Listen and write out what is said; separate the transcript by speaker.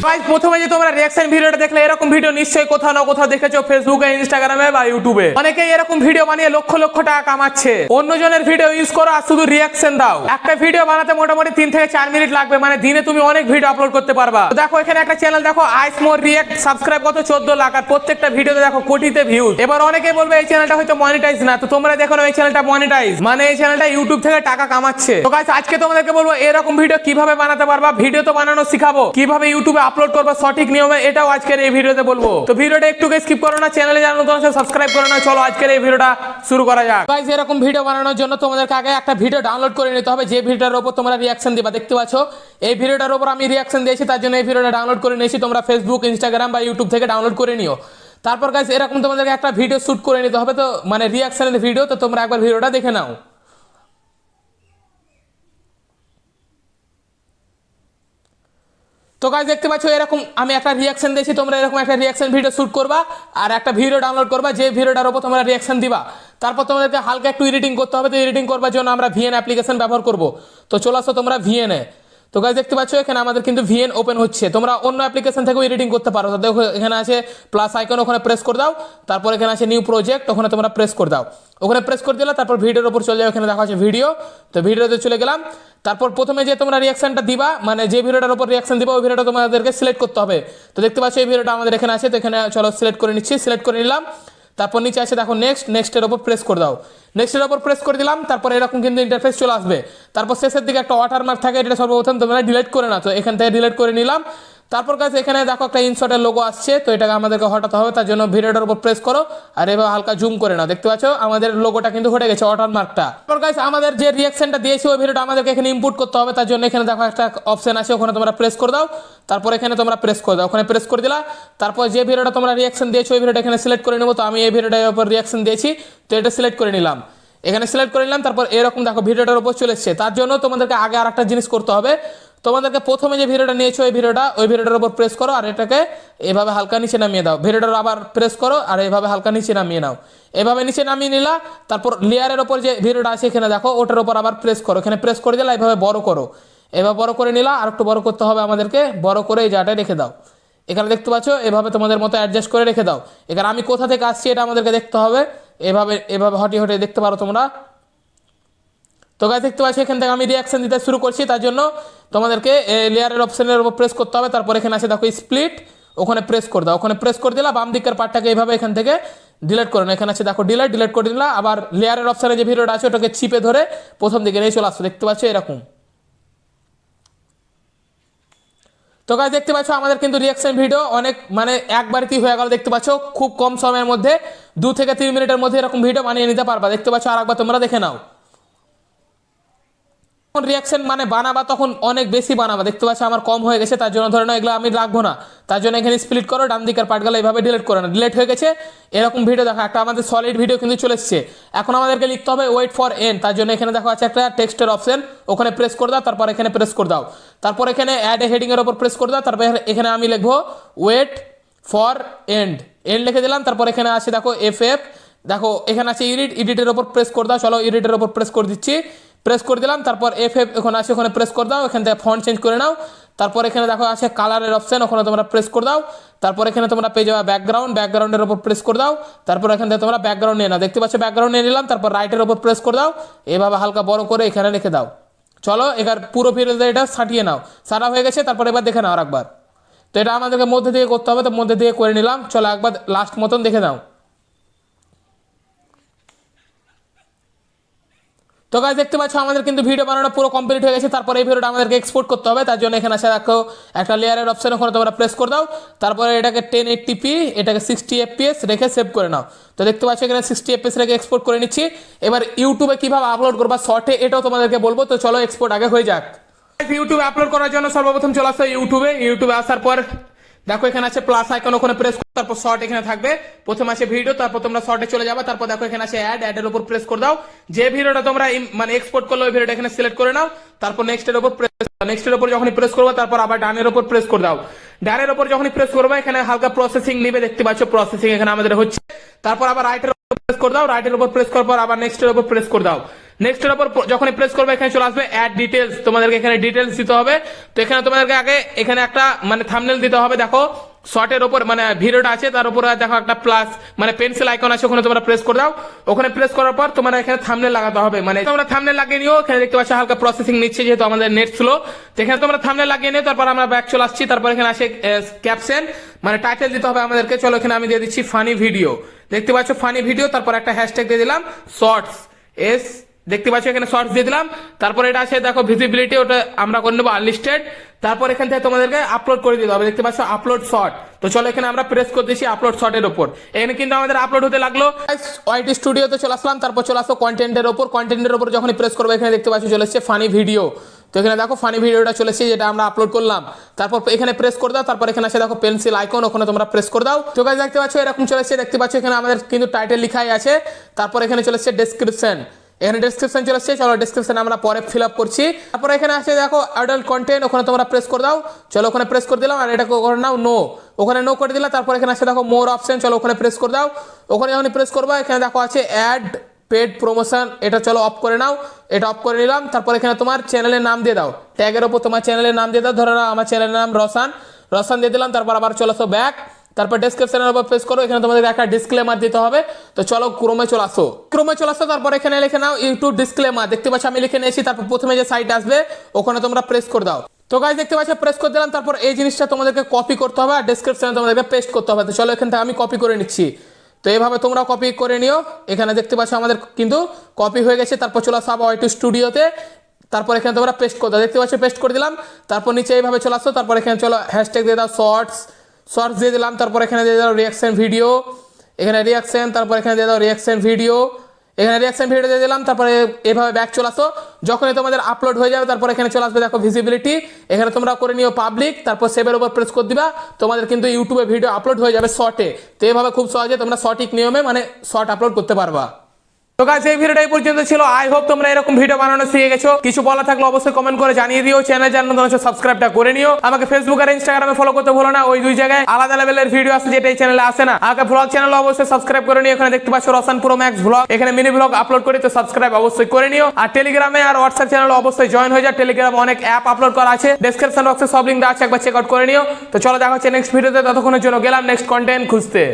Speaker 1: Guys প্রথমে যে তোমরা রিঅ্যাকশন ভিডিওটা দেখলে, এরকম ভিডিও নিশ্চয়ই কোথাও না কোথাও দেখেছো ফেসবুকে, ইনস্টাগ্রামে বা ইউটিউবে। অনেকেই এরকম ভিডিও বানিয়ে লক্ষ লক্ষ টাকা কামাচ্ছে। অন্যজনের ভিডিও ইউজ করো আর শুধু রিঅ্যাকশন দাও। একটা ভিডিও বানাতে মোটামুটি 3 থেকে 4 মিনিট লাগবে, মানে দিনে তুমি অনেক ভিডিও আপলোড করতে পারবা। দেখো এখানে একটা চ্যানেল দেখো, আইস মোর রিঅ্যাক্ট, সাবস্ক্রাইব কত 14 লাখ, আর প্রত্যেকটা ভিডিওতে দেখো কোটিতে ভিউজ। এবার অনেকেই বলবে এই চ্যানেলটা হয়তো মনিটাইজ না, তো তোমরা দেখো না এই চ্যানেলটা মনিটাইজ, মানে এই চ্যানেলটা ইউটিউব থেকে টাকা কামাচ্ছে। তো গাইস আজকে তোমাদেরকে বলবো এরকম ভিডিও কিভাবে বানাতে পারবা, ভিডিও তো বানানো শিখাবো, কিভাবে ইউটিউবে আপলোড করবা সঠিক নিয়মে, এটাও আজকের এই ভিডিওতে বলবো। তো ভিডিওটা একটু স্কিপ করো না, চ্যানেলে যারা নতুন আছে সাবস্ক্রাইব করো না। চলো আজকের এই ভিডিওটা শুরু করা যাক। গাইস এরকম ভিডিও বানানোর জন্য তোমাদেরকে আগে একটা ভিডিও ডাউনলোড করে নিতে হবে, যে ভিডিওটার উপর তোমরা রিঅ্যাকশন দিবা। দেখতে পাচ্ছো এই ভিডিওটার উপর আমি রিঅ্যাকশন দিয়েছি, তার জন্য এই ভিডিওটা ডাউনলোড করে নিয়েছি। তোমরা ফেসবুক, ইনস্টাগ্রাম বা ইউটিউব থেকে ডাউনলোড করে নিও। তারপর গাইস এরকম তোমাদেরকে একটা ভিডিও শুট করে নিতে হবে, তো মানে রিঅ্যাকশনের ভিডিও। তো তোমরা একবার ভিডিওটা দেখে নাও। তো গাইস দেখতে পাচ্ছ এরকম আমি একটা রিঅ্যাকশন দিয়েছি, তোমরা এরকম একটা রিঅ্যাকশন ভিডিও শুট করবা আর একটা ভিডিও ডাউনলোড করবা, যে ভিডিওটার উপর তোমরা রিঅ্যাকশন দিবা। তারপর তোমাদেরকে হালকা একটু এডিটিং করতে হবে, তো এডিটিং করবার জন্য আমরা ভিএন অ্যাপ্লিকেশন ব্যবহার করব। তো চলে আসো তোমরা ভিএনে। তো গাইস দেখতে পাচ্ছ এখানে আমাদের কিন্তু ভিএন ওপেন হচ্ছে। তোমরা অন্য অ্যাপ্লিকেশন থেকেও এডিটিং করতে পারো। তো দেখো এখানে আছে প্লাস আইকন, ওখানে প্রেস করে দাও। তারপর এখানে আছে নিউ প্রজেক্ট, ওখানে তোমরা প্রেস করে দাও। ওখানে প্রেস করে দিলে তারপর ভিডিওর উপর চলে যাও, এখানে দেখা আছে ভিডিও। তো ভিডিওতে চলে গেলাম। তারপর প্রথমে যে তোমরা রিঅ্যাকশনটা দিবা, মানে যে ভিডিওটার উপর রিঅ্যাকশন দিবা ওই ভিডিওটা তোমাদেরকে সিলেক্ট করতে হবে। তো দেখতে পাচ্ছ এই ভিডিওটা আমাদের এখানে আছে, তো এখানে চলো সিলেক্ট করে নিচ্ছি। সিলেক্ট করে নিলাম। তারপর নিচে আসে দেখো নেক্সটের উপর প্রেস করে দাও। নেক্সটের উপর প্রেস করে দিলাম। তারপর এরকম কিন্তু ইন্টারফেস চলে আসবে। তারপর শেষের দিকে একটা ওয়াটারমার্ক থাকে, এটা সর্বপ্রথম তোমরা ডিলিট করে না। তো এখান থেকে ডিলিট করে নিলাম। তারপর কাছে এখানে দেখো একটা ইনশটের লোগো আসছে, তো এটাকে আমাদেরকে হটাতে হবে। তার জন্য ভিডিওটার উপর প্রেস করো আর এবার হালকা জুম করে নাও। দেখতে পাচ্ছ আমাদের লোগোটা কিন্তু হটে গেছে, ওয়াটারমার্কটা। তারপর গাইস আমাদের যে রিঅ্যাকশনটা দিয়েছি ওই ভিডিওটা আমাদেরকে এখানে ইনপুট করতে হবে। তার জন্য এখানে দেখো একটা অপশন আছে, ওখানে তোমরা প্রেস করে দাও। তারপর এখানে তোমরা প্রেস করে দাও, ওখানে প্রেস করে দিলা। তারপর যে ভিডিওটা তোমরা রিঅ্যাকশন দিয়েছো ওই ভিডিওটা এখানে সিলেক্ট করে নেবো। তো আমি এই ভিডিওটার উপর রিঅ্যাকশন দিয়েছি, তো এটা সিলেক্ট করে নিলাম। এখানে সিলেক্ট করে নিলাম। তারপর এরকম দেখো ভিডিওটার উপর চলে এসছে। তার জন্য তোমাদেরকে আগে আর একটা জিনিস করতে হবে। তোমাদেরকে প্রথমে যে ভিডিওটা নিয়েছো ওই ভিডিওটার উপর প্রেস করো আর এটাকে এভাবে হালকা নিচে নামিয়ে দাও। ভিডিওটার আবার প্রেস করো আর এভাবে হালকা নিচে নামিয়ে নাও। এভাবে নিচে নামিয়ে নিলা। তারপর লেয়ারের ওপর যে ভিডিওটা আছে এখানে দেখো, ওটার উপর আবার প্রেস করো। এখানে প্রেস করে দিলা, এভাবে বড় করো। এভাবে বড় করে নিলা, আর একটু বড় করতে হবে আমাদেরকে। বড় করে এই জায়গাটায় রেখে দাও। এখানে দেখতে পাচ্ছ এভাবে তোমাদের মতো অ্যাডজাস্ট করে রেখে দাও। এখানে আমি কোথা থেকে আসছি এটা আমাদেরকে দেখতে হবে। এভাবে এভাবে হটিয়ে হটিয়ে দেখতে পারো তোমরা। তো গাইস দেখতে পাচ্ছ এখান থেকে আমি রিঅ্যাকশন দিতে শুরু করছি। তার জন্য তোমাদেরকে লেয়ারের অপশনের উপর প্রেস করতে হবে। তারপর এখানে আছে দেখো স্প্লিট, ওখানে প্রেস করে দাও। ওখানে প্রেস করে দিলা, বাম দিকের পার্টটাকে এইভাবে এখান থেকে ডিলিট করে নাও। এখানে আছে দেখো ডিলিট করে দিলা। আবার লেয়ারের অপশনে যে ভিডিওটা আছে ওটাকে চিপে ধরে প্রথম দিকে নিয়ে চলে আসছো। দেখতে পাচ্ছ এরকম। তো গাইস দেখতে পাচ্ছ আমাদের কিন্তু রিঅ্যাকশন ভিডিও অনেক মানে একবারই হয়ে গেল। দেখতে পাচ্ছ খুব কম সময়ের মধ্যে 2 থেকে 3 মিনিটের মধ্যে এরকম ভিডিও বানিয়ে নিতে পারবা। দেখতে পাচ্ছ আর একবার তোমরা দেখে নাও। রিঅ্যাকশন মানে বানাবা তখন অনেক বেশি বানাবা। দেখতে পাচ্ছ আমার কম হয়ে গেছে, তার জন্য ধরে নাও এগুলো আমি রাখবো না। তার জন্য এখানে স্প্লিট করো, ডান দিকের পার্টগুলো এইভাবে ডিলিট করো না। ডিলিট হয়ে গেছে। এরকম ভিডিও দেখো একটা আমাদের সলিড ভিডিও কিন্তু চলে এসছে। এখন আমাদেরকে লিখতে হবে ওয়েট ফর এন্ড। তার জন্য এখানে দেখো আছে একটা টেক্সটের অপশন, ওখানে প্রেস করে দাও। তারপর এখানে প্রেস করে দাও। তারপর এখানে অ্যাড এ হেডিং এর উপর প্রেস করে দাও। তারপর এখানে আমি লিখবো ওয়েট ফর এন্ড লিখে দিলাম। তারপর এখানে আছে দেখো এফ দেখো এখানে আছে এডিটের উপর প্রেস করে দাও। চলো এডিটের উপর প্রেস করে দিচ্ছি, প্রেস করে দিলাম। তারপর এফ ওখানে আছে, ওখানে প্রেস করে দাও। এখান থেকে ফন্ট চেঞ্জ করে নাও। তারপর এখানে দেখো আছে কালারের অপশন, ওখানে তোমরা প্রেস করে দাও। তারপর এখানে তোমরা পেয়ে যাবে ব্যাকগ্রাউন্ডের উপর প্রেস করে দাও। তারপর এখান থেকে তোমরা ব্যাকগ্রাউন্ড নিয়ে নাও। দেখতে পাচ্ছ ব্যাকগ্রাউন্ড নিয়ে নিলাম। তারপর রাইটের উপর প্রেস করে দাও, এভাবে হালকা বড় করে এখানে রেখে দাও। চলো এবার পুরো ভিডিওতে এটা সাটিয়ে নাও। সারা হয়ে গেছে। তারপর এবার দেখে নাও আর একবার। তো এটা আমাদেরকে মধ্যে দিয়ে করতে হবে, তো মধ্যে দিয়ে করে নিলাম। চলো একবার লাস্ট মতন দেখে নাও। তো গাইস দেখতে পাচ্ছ আমাদের কিন্তু ভিডিও বানানো পুরো কমপ্লিট হয়ে গেছে। তারপর এই ভিডিওটা আমাদেরকে এক্সপোর্ট করতে হবে। তার জন্য এখানে আসে দেখো একটা লেয়ারের অপশন, ওখানে তোমরা প্রেস করে দাও। তারপরে এটাকে 1080p এটাকে 60 fps রেখে সেভ করে নাও। তো দেখতে পাচ্ছ এখানে 60 fps রেখে এক্সপোর্ট করে নিচ্ছি। এবার ইউটিউবে কিভাবে আপলোড করবা শর্টে এটাও তোমাদেরকে বলবো। তো চলো এক্সপোর্ট আগে হয়ে যাক। ইউটিউবে আপলোড করার জন্য সর্বপ্রথম চলে আসো ইউটিউবে আসার পর দেখো এখানে আছে প্লাস আইকন, ওখানে প্রেস করো। তারপর শর্ট এখানে থাকবে, প্রথমে আছে ভিডিও, তারপর তোমরা শর্টে চলে যাবে। তারপর দেখো এখানে আছে অ্যাডের উপর প্রেস করে দাও। যে ভিডিওটা তোমরা মানে এক্সপোর্ট করলে ওই ভিডিওটা এখানে সিলেক্ট করে নাও। তারপর নেক্সটের উপর যখনই প্রেস করবে তারপর আবার ডানের উপর প্রেস করে দাও। ডানের উপর যখনই প্রেস করবে এখানে হালকা প্রসেসিং নিবে। দেখতে পাচ্ছ প্রসেসিং এখানে আমাদের হচ্ছে। তারপর আবার রাইটের উপর প্রেস করে দাও। রাইটের উপর প্রেস করার পর আবার নেক্সটের উপর প্রেস করে দাও। নেক্সটের উপর যখনই প্রেস করবে এখানে চলে আসবে অ্যাড ডিটেলস, তোমাদেরকে এখানে ডিটেলস দিতে হবে। তো এখানে তোমাদেরকে আগে এখানে একটা মানে থাম্বনেল দিতে হবে। দেখো শর্টের ওপর মানে ভিডিওটা আছে তার উপরে দেখো একটা প্লাস মানে পেন্সিল আইকন আছে, ওখানে তোমরা প্রেস করে দাও। ওখানে প্রেস করার পর তোমরা এখানে থাম্বনেল লাগাতে হবে, মানে তোমরা থাম্বনেল লাগিয়ে নিও। এখানে দেখতে পাচ্ছ হালকা প্রসেসিং নিচ্ছে যেহেতু আমাদের নেট স্লো। তো এখানে তোমরা থাম্বনেল লাগিয়ে নিও, তারপর আমরা ব্যাক চলে আসছি। তারপর এখানে আসে ক্যাপশন মানে টাইটেল দিতে হবে আমাদেরকে। চলো এখানে আমি দিয়ে দিচ্ছি ফানি ভিডিও, দেখতে পাচ্ছ ফানি ভিডিও, তারপর একটা হ্যাশট্যাগ দিয়ে দিলাম শর্টস এস, দেখতে পাচ্ছ এখানে শর্টস দিয়ে দিলাম। তারপর এটা আছে দেখো ভিজিবিলিটি, ওটা আমরা করে নেবো আনলিস্টেড। তারপর এখান থেকে তোমাদেরকে আপলোড করে দিতে হবে, দেখতে পাচ্ছ আপলোড শর্ট। তো চলো এখানে আমরা প্রেস করে দিচ্ছি আপলোড শর্টের উপর, এখানে কিন্তু আমাদের আপলোড হতে লাগলো। ওয়াইটি স্টুডিওতে চলে আসলাম, তারপর চলে আসো কন্টেন্টের উপর। কন্টেন্টের উপর যখনই প্রেস করবো এখানে দেখতে পাচ্ছ চলে এসছে ফানি ভিডিও। তো এখানে দেখো ফানি ভিডিওটা চলে এসেছে যেটা আমরা আপলোড করলাম। তারপর এখানে প্রেস করে দাও, তারপর এখানে আসে দেখো পেন্সিল আইকন, ওখানে তোমরা প্রেস করে দাও। তো গাইস দেখতে পাচ্ছ এরকম চলে এসেছে, দেখতে পাচ্ছ এখানে আমাদের কিন্তু টাইটেল লেখাই আছে। তারপর এখানে চলে এসছে ডেসক্রিপশন, এখানে ডেসক্রিপশন চলে আসছে। চলো ডেসক্রিপশন আমরা পরে ফিল আপ করছি। তারপর এখানে আসে দেখো অ্যাডাল্ট কন্টেন্ট, ওখানে তোমরা প্রেস করে দাও। চলো ওখানে প্রেস করে দিলাম, আর এটাকে করে নাও নো, ওখানে নো করে দিলাম। তারপর এখানে আসে দেখো মোর অপশন, চলো ওখানে প্রেস করে দাও। ওখানে যখন প্রেস করবা এখানে দেখো আছে অ্যাড পেড প্রমোশন, এটা চলো অফ করে নাও, এটা অফ করে নিলাম। তারপর এখানে তোমার চ্যানেলের নাম দিয়ে দাও, ট্যাগের ওপর তোমার চ্যানেলের নাম দিয়ে দাও। ধরো না আমার চ্যানেলের নাম রসান দিয়ে দিলাম। তারপর আবার চলে আসো ব্যাক, তারপর ডেসক্রিপশনের উপর প্রেস করো, এখানে তোমাদের একটা ডিসক্লেমার দিতে হবে। তো চলো ক্রোমে চলে আসো, তারপর এখানে লিখে নাও ইউটিউব ডিসক্লেমার, দেখতে পাচ্ছ আমি লিখে নিয়েছি। তারপর প্রথমে যে সাইট আসবে ওখানে তোমরা প্রেস করে দাও। তো গাইস দেখতে পাচ্ছ প্রেস করে দিলাম। তারপর এই জিনিসটা তোমাদেরকে কপি করতে হবে আর ডেসক্রিপশনে তোমাদেরকে পেস্ট করতে হবে। তো চলো এখান থেকে আমি কপি করে নিচ্ছি। তো এইভাবে তোমরা কপি করে নিও। এখানে দেখতে পাচ্ছ আমাদের কিন্তু কপি হয়ে গেছে। তারপর চলে আসো ওয়াইটি স্টুডিওতে, তারপর এখানে তোমরা পেস্ট করে দাও, দেখতে পাচ্ছ পেস্ট করে দিলাম। তারপর নিচে এইভাবে চলে আসো, তারপর এখানে চলো হ্যাশট্যাগ দিয়ে দাও শর্টস দিয়ে দিলাম। তারপর এখানে দিয়ে দাও রিয়াকশন ভিডিও, এখানে রিয়াকশন, তারপর এখানে দিয়ে দাও রিয়াকশন ভিডিও, এখানে রিয়াকশন ভিডিও দিয়ে দিলাম। তারপরে এভাবে ব্যাক চলে আসো, যখনই তোমাদের আপলোড হয়ে যাবে তারপর এখানে চলে আসবে দেখো ভিজিবিলিটি, এখানে তোমরা করে নিও পাবলিক, তারপর সেভের উপর প্রেস করে দিবা। তোমাদের কিন্তু ইউটিউবে ভিডিও আপলোড হয়ে যাবে শর্টে। তো এইভাবে খুব সহজে তোমরা সঠিক নিয়মে মানে শর্ট আপলোড করতে পারবা। তো গাইস এই ভিডিওটা এই পর্যন্ত ছিল। আই হোপ তোমরা এরকম ভিডিও বানানো শিখে গেছো। কিছু বলা থাকলে অবশ্যই কমেন্ট করে জানিয়ে দিও। চ্যানেল জানানো সাবস্ক্রাইবটা করে নিও। আমাকে ফেসবুক আর ইনস্টাগ্রামে ফলো করতে ভুলো না, ওই দুই জায়গায় আলাদা লেভেলের ভিডিও আছে যেটা এই চ্যানেলে আসে না। আমাকে ব্লগ চ্যানেল অবশ্যই সাবস্ক্রাইব করে নিও। এখানে দেখতে পাচ্ছ রসান প্রো ম্যাক্স ব্লগ, এখানে মিনি ব্লগ আপলোড করি, তো সাবস্ক্রাইব অবশ্যই করে নিও। আর টেলিগ্রামে আর হোয়াটসঅ্যাপ চ্যানেলে অবশ্যই জয়েন হয়ে যাও। টেলিগ্রামে অনেক অ্যাপ আপলোড করা আছে, ডেসক্রিপশন বক্সে সব লিংক দেওয়া আছে, একবার চেক আউট করে নিও। তো চলো দেখা হচ্ছে নেক্সট ভিডিওতে, ততক্ষণের জন্য গেলাম নেক্সট কন্টেন্ট খুঁজতে।